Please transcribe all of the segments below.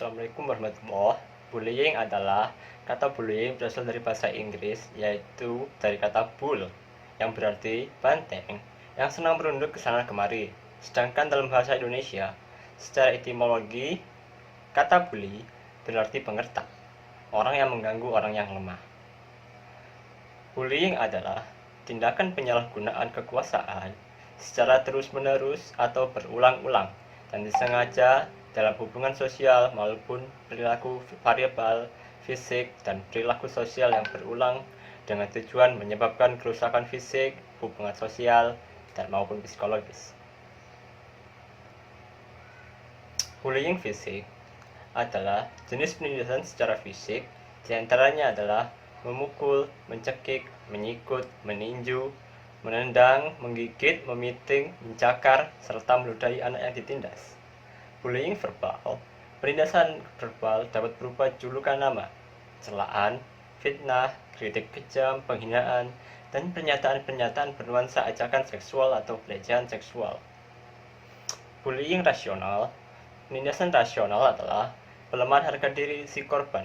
Assalamualaikum warahmatullahi wabarakatuh. Bullying adalah kata bullying berasal dari bahasa Inggris, yaitu dari kata bull yang berarti banteng yang senang berunduk ke sana kemari. Sedangkan dalam bahasa Indonesia, secara etimologi, kata bully berarti pengertak, orang yang mengganggu orang yang lemah. Bullying adalah tindakan penyalahgunaan kekuasaan secara terus-menerus atau berulang-ulang dan disengaja dalam hubungan sosial maupun perilaku variabel fisik dan perilaku sosial yang berulang dengan tujuan menyebabkan kerusakan fisik, hubungan sosial, dan maupun psikologis. Bullying fisik adalah jenis penindasan secara fisik, diantaranya adalah memukul, mencekik, menyikut, meninju, menendang, menggigit, memiting, mencakar, serta meludahi anak yang ditindas. Bullying verbal, penindasan verbal dapat berupa julukan nama, celaan, fitnah, kritik kejam, penghinaan, dan pernyataan-pernyataan bernuansa ajakan seksual atau pelecehan seksual. Bullying rasional, penindasan rasional adalah pelemahan harga diri si korban.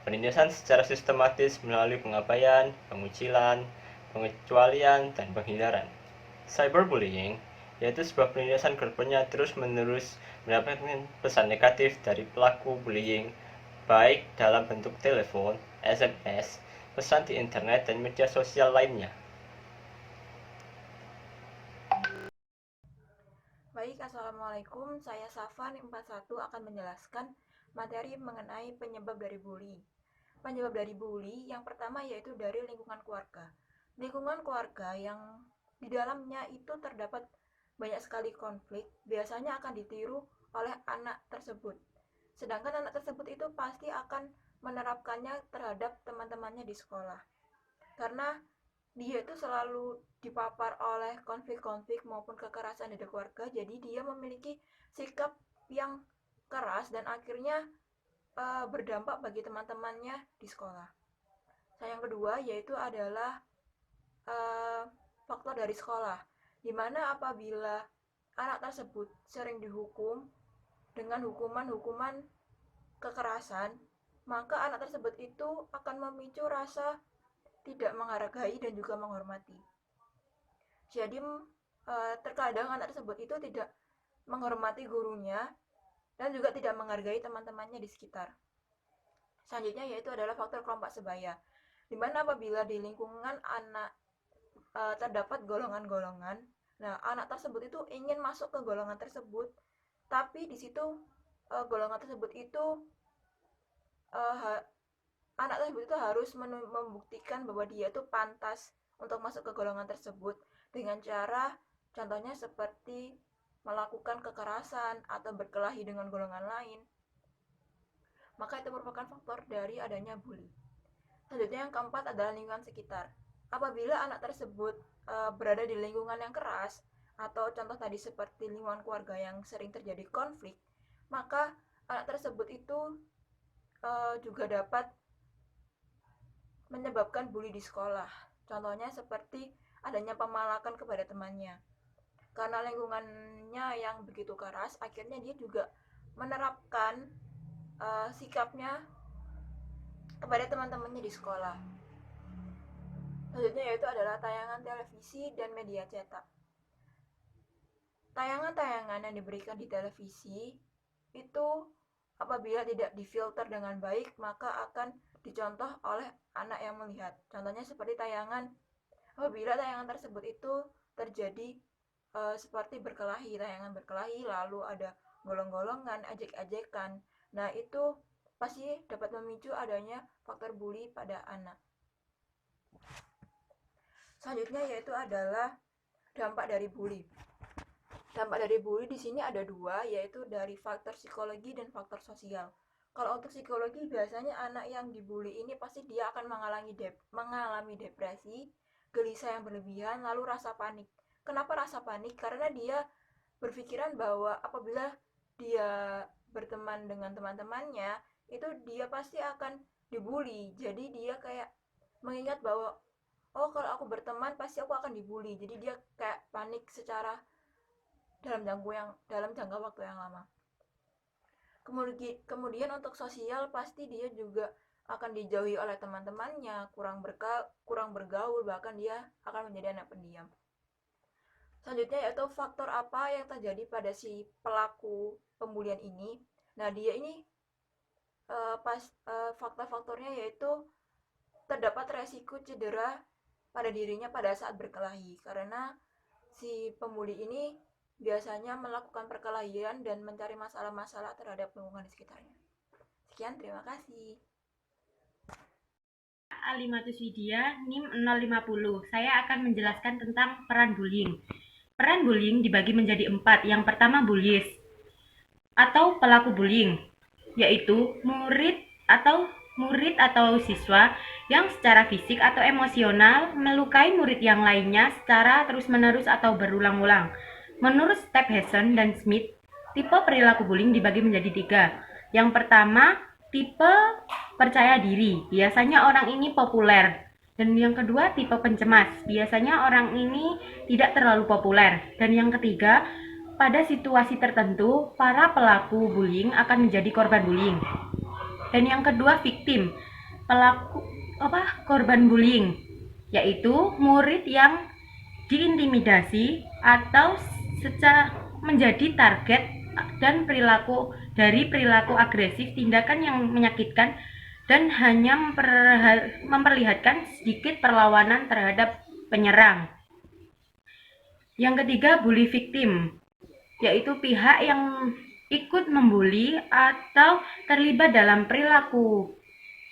Penindasan secara sistematis melalui pengabaian, pengucilan, pengecualian, dan penghindaran. Cyberbullying yaitu sebuah penindasan korbannya terus-menerus mendapatkan pesan negatif dari pelaku bullying, baik dalam bentuk telepon, SMS, pesan di internet, dan media sosial lainnya. Baik, Assalamualaikum. Saya Safan 41 akan menjelaskan materi mengenai penyebab dari bully. Penyebab dari bully yang pertama yaitu dari lingkungan keluarga. Lingkungan keluarga yang di dalamnya itu terdapat banyak sekali konflik, biasanya akan ditiru oleh anak tersebut. Sedangkan anak tersebut itu pasti akan menerapkannya terhadap teman-temannya di sekolah. Karena dia itu selalu dipapar oleh konflik-konflik maupun kekerasan dari keluarga, jadi dia memiliki sikap yang keras dan akhirnya berdampak bagi teman-temannya di sekolah. Yang kedua yaitu adalah uh, faktor dari sekolah, di mana apabila anak tersebut sering dihukum dengan hukuman-hukuman kekerasan, maka anak tersebut itu akan memicu rasa tidak menghargai dan juga menghormati. Jadi terkadang anak tersebut itu tidak menghormati gurunya dan juga tidak menghargai teman-temannya di sekitar. Selanjutnya yaitu adalah faktor kelompok sebaya, di mana apabila di lingkungan anak terdapat golongan-golongan, nah anak tersebut itu ingin masuk ke golongan tersebut, tapi di situ golongan tersebut itu uh, anak tersebut itu harus membuktikan bahwa dia itu pantas untuk masuk ke golongan tersebut dengan cara contohnya seperti melakukan kekerasan atau berkelahi dengan golongan lain. Maka itu merupakan faktor dari adanya bully. Selanjutnya yang keempat adalah lingkungan sekitar. Apabila anak tersebut berada di lingkungan yang keras atau contoh tadi seperti lingkungan keluarga yang sering terjadi konflik, maka anak tersebut itu juga dapat menyebabkan bully di sekolah. Contohnya seperti adanya pemalakan kepada temannya. Karena lingkungannya yang begitu keras, akhirnya dia juga menerapkan sikapnya kepada teman-temannya di sekolah. Selanjutnya yaitu adalah tayangan televisi dan media cetak. Tayangan-tayangan yang diberikan di televisi itu apabila tidak difilter dengan baik maka akan dicontoh oleh anak yang melihat. Contohnya seperti tayangan, apabila tayangan tersebut itu terjadi seperti berkelahi, tayangan berkelahi, lalu ada golong-golongan, ajek-ajekan. Nah itu pasti dapat memicu adanya faktor bully pada anak. Selanjutnya yaitu adalah dampak dari bully. Dampak dari bully di sini ada dua, yaitu dari faktor psikologi dan faktor sosial. Kalau untuk psikologi biasanya anak yang dibully ini pasti dia akan mengalami depresi, gelisah yang berlebihan, lalu rasa panik. Kenapa rasa panik? Karena dia berpikiran bahwa apabila dia berteman dengan teman-temannya, itu dia pasti akan dibully. Jadi dia kayak mengingat bahwa oh kalau aku berteman pasti aku akan dibully. Jadi dia kayak panik secara dalam jangka waktu yang lama. Kemudian untuk sosial pasti dia juga akan dijauhi oleh teman-temannya, kurang bergaul, bahkan dia akan menjadi anak pendiam. Selanjutnya yaitu faktor apa yang terjadi pada si pelaku pembulian ini. Nah, dia ini faktor-faktornya yaitu terdapat resiko cedera pada dirinya pada saat berkelahi, karena si pembuli ini biasanya melakukan perkelahian dan mencari masalah-masalah terhadap lingkungan di sekitarnya. Sekian, terima kasih. Alimatus Widya, NIM 050. Saya akan menjelaskan tentang peran bullying. Peran bullying dibagi menjadi 4. Yang pertama bullies atau pelaku bullying, yaitu murid atau siswa yang secara fisik atau emosional melukai murid yang lainnya secara terus-menerus atau berulang-ulang. Menurut Stephenson dan Smith, tipe perilaku bullying dibagi menjadi 3. Yang pertama, tipe percaya diri. Biasanya orang ini populer. Dan yang kedua, tipe pencemas. Biasanya orang ini tidak terlalu populer. Dan yang ketiga, pada situasi tertentu, para pelaku bullying akan menjadi korban bullying. Dan yang kedua, victim. Korban bullying, yaitu murid yang diintimidasi atau menjadi target dan perilaku agresif, tindakan yang menyakitkan dan hanya memperlihatkan sedikit perlawanan terhadap penyerang. Yang ketiga, bully victim, yaitu pihak yang ikut membuli atau terlibat dalam perilaku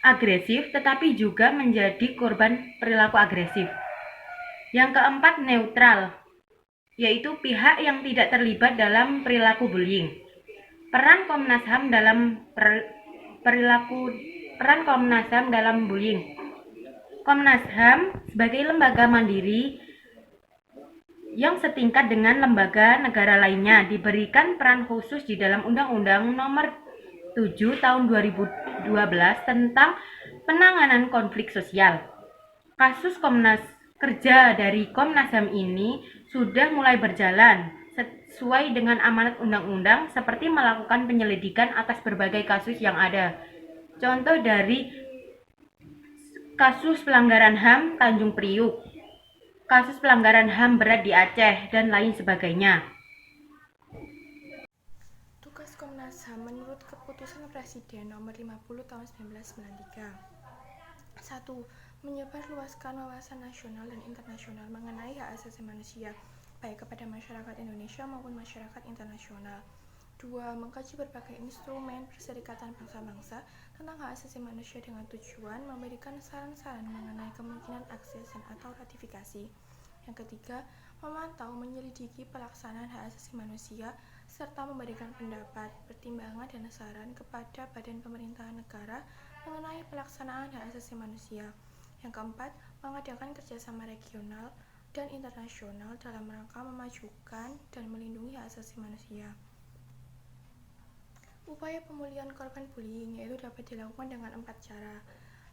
agresif tetapi juga menjadi korban perilaku agresif. Yang keempat, neutral, yaitu pihak yang tidak terlibat dalam perilaku bullying. Peran Komnas HAM dalam bullying. Komnas HAM sebagai lembaga mandiri yang setingkat dengan lembaga negara lainnya diberikan peran khusus di dalam Undang-Undang Nomor 7 Tahun 2012 tentang penanganan konflik sosial. Kasus kerja dari Komnas HAM ini sudah mulai berjalan sesuai dengan amanat undang-undang, seperti melakukan penyelidikan atas berbagai kasus yang ada. Contoh dari kasus pelanggaran HAM Tanjung Priuk, kasus pelanggaran HAM berat di Aceh, dan lain sebagainya. Tugas Komnas HAM menurut Keputusan Presiden Nomor 50 Tahun 1993. 1. Menyebarluaskan wawasan nasional dan internasional mengenai hak asasi manusia, baik kepada masyarakat Indonesia maupun masyarakat internasional. 2. Mengkaji berbagai instrumen Perserikatan Bangsa-Bangsa tentang hak asasi manusia dengan tujuan memberikan saran-saran mengenai kemungkinan akses dan atau ratifikasi. Yang ketiga, memantau, menyelidiki pelaksanaan hak asasi manusia serta memberikan pendapat, pertimbangan, dan saran kepada badan pemerintahan negara mengenai pelaksanaan hak asasi manusia. Yang keempat, mengadakan kerjasama regional dan internasional dalam rangka memajukan dan melindungi hak asasi manusia. Upaya pemulihan korban bullying yaitu dapat dilakukan dengan 4 cara.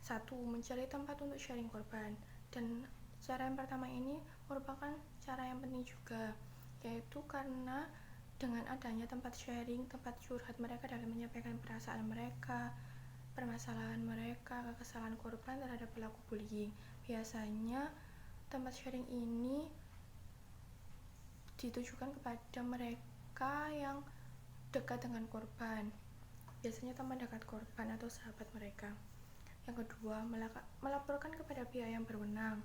1. Mencari tempat untuk sharing korban. Dan cara yang pertama ini merupakan cara yang penting juga, yaitu karena dengan adanya tempat sharing, tempat curhat mereka dalam menyampaikan perasaan mereka, permasalahan mereka, kekesalan korban terhadap pelaku bullying. Biasanya tempat sharing ini ditujukan kepada mereka yang dekat dengan korban, biasanya teman dekat korban atau sahabat mereka. Yang kedua, melaporkan kepada pihak yang berwenang.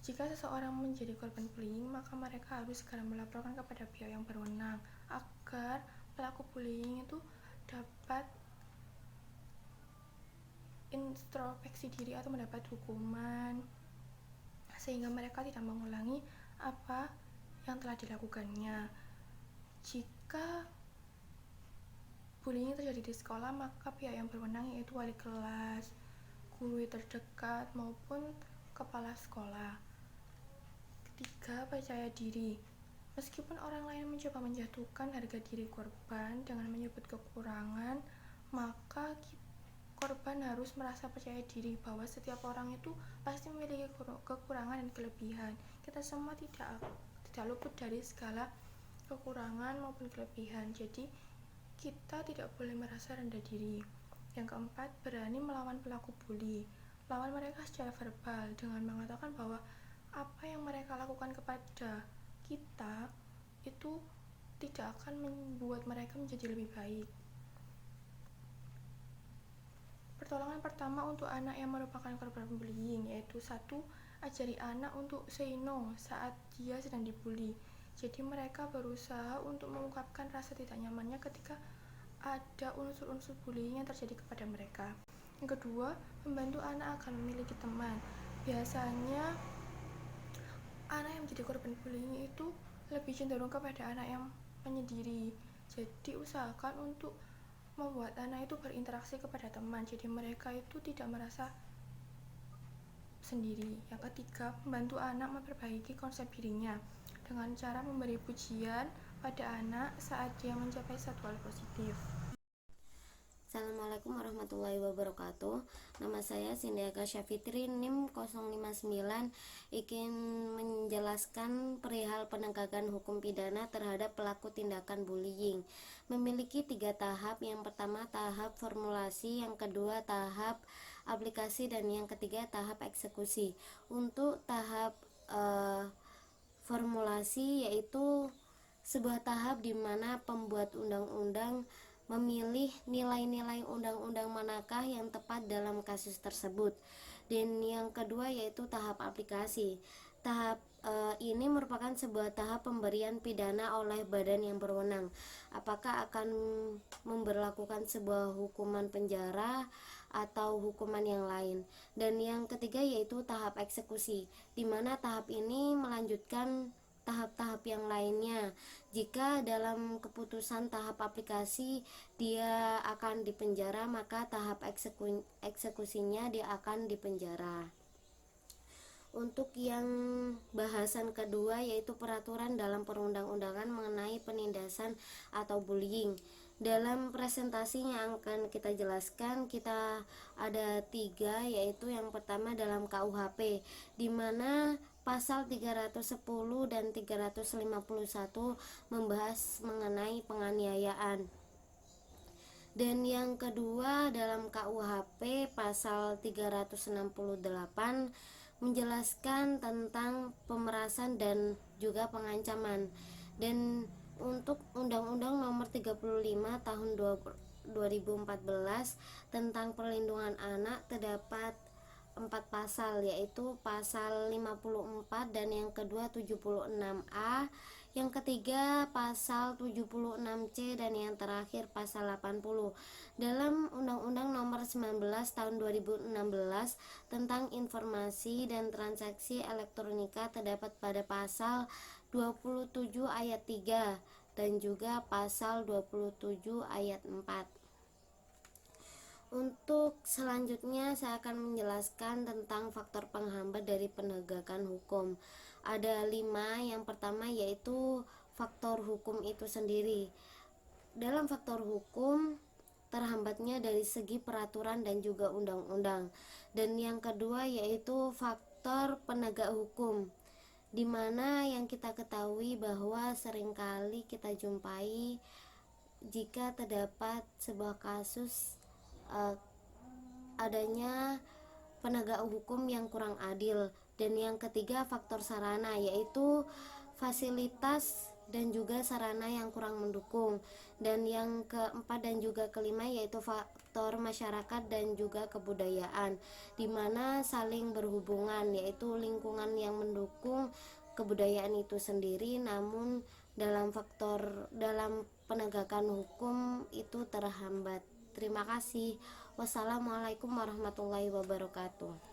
Jika seseorang menjadi korban bullying, maka mereka harus segera melaporkan kepada pihak yang berwenang agar pelaku bullying itu dapat introspeksi diri atau mendapat hukuman, sehingga mereka tidak mengulangi apa yang telah dilakukannya. Jika bullying terjadi di sekolah, maka pihak yang berwenang yaitu wali kelas, guru terdekat, maupun kepala sekolah. Ketiga, percaya diri. Meskipun orang lain mencoba menjatuhkan harga diri korban dengan menyebut kekurangan, maka korban harus merasa percaya diri bahwa setiap orang itu pasti memiliki kekurangan dan kelebihan. Kita semua tidak luput dari segala kekurangan maupun kelebihan. Jadi kita tidak boleh merasa rendah diri. Yang keempat, berani melawan pelaku bully. Lawan mereka secara verbal dengan mengatakan bahwa apa yang mereka lakukan kepada kita itu tidak akan membuat mereka menjadi lebih baik. Pertolongan pertama untuk anak yang merupakan korban bullying yaitu 1. Ajari anak untuk say no saat dia sedang dibully. Jadi mereka berusaha untuk mengungkapkan rasa tidak nyamannya ketika ada unsur-unsur bullying yang terjadi kepada mereka. Yang kedua, membantu anak agar memiliki teman. Biasanya anak yang menjadi korban bullying itu lebih cenderung kepada anak yang menyendiri. Jadi usahakan untuk membuat anak itu berinteraksi kepada teman, jadi mereka itu tidak merasa sendiri. Yang ketiga, membantu anak memperbaiki konsep dirinya dengan cara memberi pujian pada anak saat dia mencapai satu hal positif. Assalamualaikum warahmatullahi wabarakatuh. Nama saya Sindiaka Syafitri, NIM 059, ingin menjelaskan perihal penegakan hukum pidana terhadap pelaku tindakan bullying. Memiliki 3 tahap. Yang pertama tahap formulasi, yang kedua tahap aplikasi, dan yang ketiga tahap eksekusi. Untuk tahap formulasi yaitu sebuah tahap di mana pembuat undang-undang memilih nilai-nilai undang-undang manakah yang tepat dalam kasus tersebut. Dan yang kedua yaitu tahap aplikasi. Tahap ini merupakan sebuah tahap pemberian pidana oleh badan yang berwenang. Apakah akan memberlakukan sebuah hukuman penjara atau hukuman yang lain. Dan yang ketiga yaitu tahap eksekusi, di mana tahap ini melanjutkan tahap-tahap yang lainnya. Jika dalam keputusan tahap aplikasi dia akan dipenjara, maka tahap eksekusinya dia akan dipenjara. Untuk yang bahasan kedua yaitu peraturan dalam perundang-undangan mengenai penindasan atau bullying. Dalam presentasi yang akan kita jelaskan, kita ada 3, yaitu yang pertama dalam KUHP, di mana pasal 310 dan 351 membahas mengenai penganiayaan. Dan yang kedua dalam KUHP pasal 368 menjelaskan tentang pemerasan dan juga pengancaman. Dan untuk Undang-Undang Nomor 35 Tahun 2014 tentang perlindungan anak terdapat 4 pasal, yaitu pasal 54 dan yang kedua 76A, yang ketiga pasal 76C, dan yang terakhir pasal 80. Dalam Undang-Undang Nomor 19 Tahun 2016 tentang informasi dan transaksi elektronika terdapat pada pasal 27 ayat 3 dan juga pasal 27 ayat 4. Untuk selanjutnya saya akan menjelaskan tentang faktor penghambat dari penegakan hukum. Ada 5. Yang pertama yaitu faktor hukum itu sendiri. Dalam faktor hukum terhambatnya dari segi peraturan dan juga undang-undang. Dan yang kedua yaitu faktor penegak hukum, di mana yang kita ketahui bahwa seringkali kita jumpai jika terdapat sebuah kasus adanya penegak hukum yang kurang adil. Dan yang ketiga faktor sarana, yaitu fasilitas dan juga sarana yang kurang mendukung. Dan yang keempat dan juga kelima yaitu faktor masyarakat dan juga kebudayaan, di mana saling berhubungan, yaitu lingkungan yang mendukung kebudayaan itu sendiri, namun dalam penegakan hukum itu terhambat. Terima kasih. Wassalamualaikum warahmatullahi wabarakatuh.